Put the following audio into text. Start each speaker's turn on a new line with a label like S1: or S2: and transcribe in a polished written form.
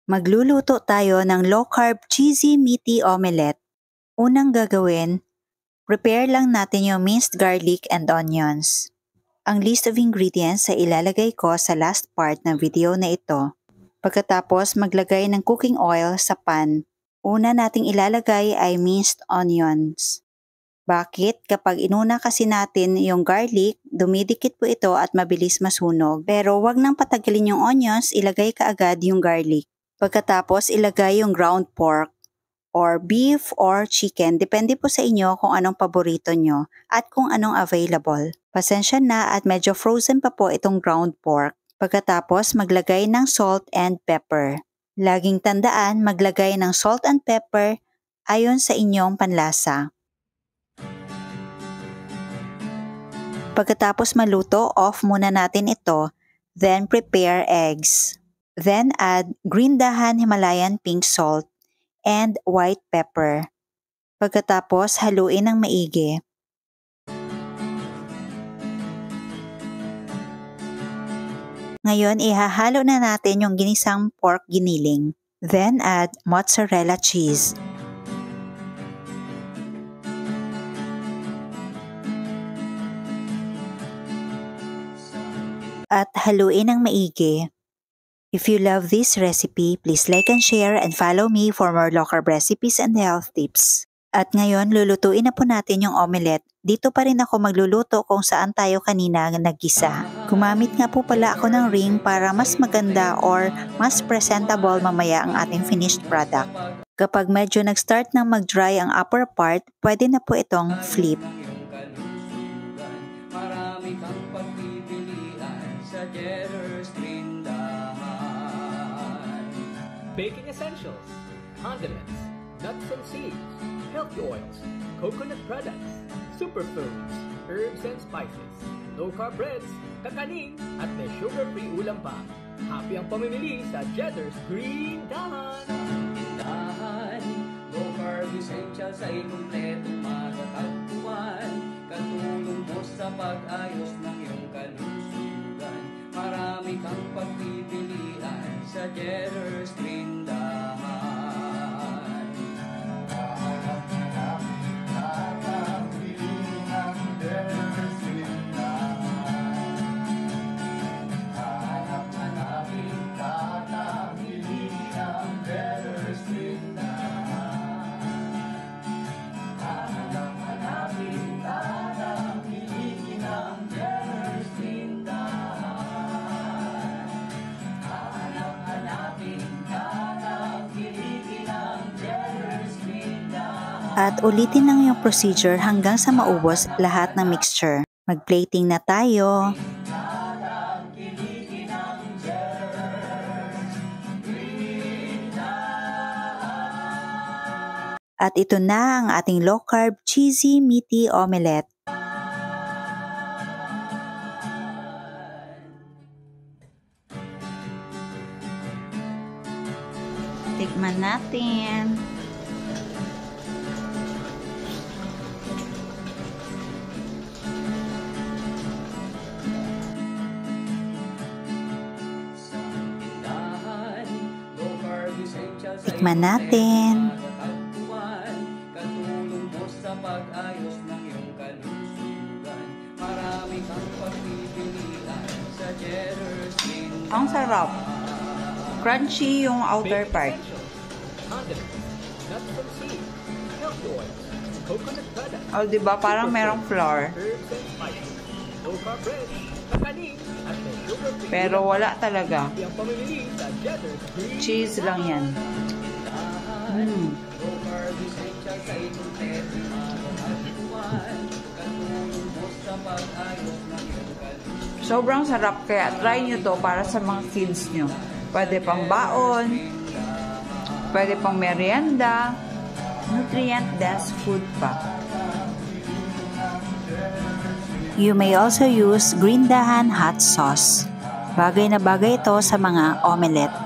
S1: Magluluto tayo ng low-carb cheesy meaty omelette. Unang gagawin, prepare lang natin yung minced garlic and onions. Ang list of ingredients ay ilalagay ko sa last part ng video na ito. Pagkatapos maglagay ng cooking oil sa pan. Una nating ilalagay ay minced onions. Bakit? Kapag inuna kasi natin yung garlic, dumidikit po ito at mabilis masunog. Pero wag nang patagalin yung onions, ilagay kaagad yung garlic. Pagkatapos ilagay yung ground pork or beef or chicken. Depende po sa inyo kung anong paborito nyo at kung anong available. Pasensya na at medyo frozen pa po itong ground pork. Pagkatapos maglagay ng salt and pepper. Laging tandaan maglagay ng salt and pepper ayon sa inyong panlasa. Pagkatapos maluto, off muna natin ito. Then prepare eggs. Then add green dahan Himalayan pink salt and white pepper. Pagkatapos haluin ng maigi. Ngayon ihahalo na natin yung ginisang pork giniling. Then add mozzarella cheese. At haluin ng maigi. If you love this recipe, please like and share and follow me for more low-carb recipes and health tips. At ngayon, lulutuin na po natin yung omelette. Dito pa rin ako magluluto kung saan tayo kanina naggisa. Gumamit nga po pala ako ng ring para mas maganda or mas presentable mamaya ang ating finished product. Kapag medyo nag-start na mag-dry ang upper part, pwede na po itong flip.
S2: Baking essentials, condiments, nuts and seeds, healthy oils, coconut products, superfoods, herbs and spices, low-carb breads, kakanin, at may sugar-free ulam pa. Happy ang pamimili sa Jetter's Green Dahan!
S3: Dahan, low-carb essentials ay kumpletong matatagpuan. Katulong mo sa pag-ayos ng iyong kalusugan. Marami kang pagpipilian sa Jetter's Green Dahan.
S1: At ulitin lang yung procedure hanggang sa maubos lahat ng mixture. Mag-plating na tayo. At ito na ang ating low-carb cheesy meaty omelette. Tikman natin. Tikman natin.
S3: Katulong mo sa pag-ayos ng iyong kalusugan. Marami kang pagpipilian sa Jetter's Green Dahan.
S1: Ang sarap. Crunchy yung outer part.
S2: Condiments, nuts and seeds, healthy oils, coconut products,
S1: Oh, diba? Parang merong flour.
S2: herbs and spices, low-carb breads, kakanin, at may sugar-free
S1: Pero
S2: ulam pa.
S1: wala talaga.
S2: Happy ang pamimili sa Jetter's Green
S1: Cheese lang yan.
S3: Low-carb essentials ay kumpletong matatagpuan. Katulong mo sa pag-ayos ng iyong kalusugan.
S1: Sobrang sarap kaya try nyo to para sa mga kids nyo. Pwede pang baon, pwede pang merienda, nutrient-dense food pa. You may also use green dahan hot sauce. Bagay na bagay ito sa mga omelette.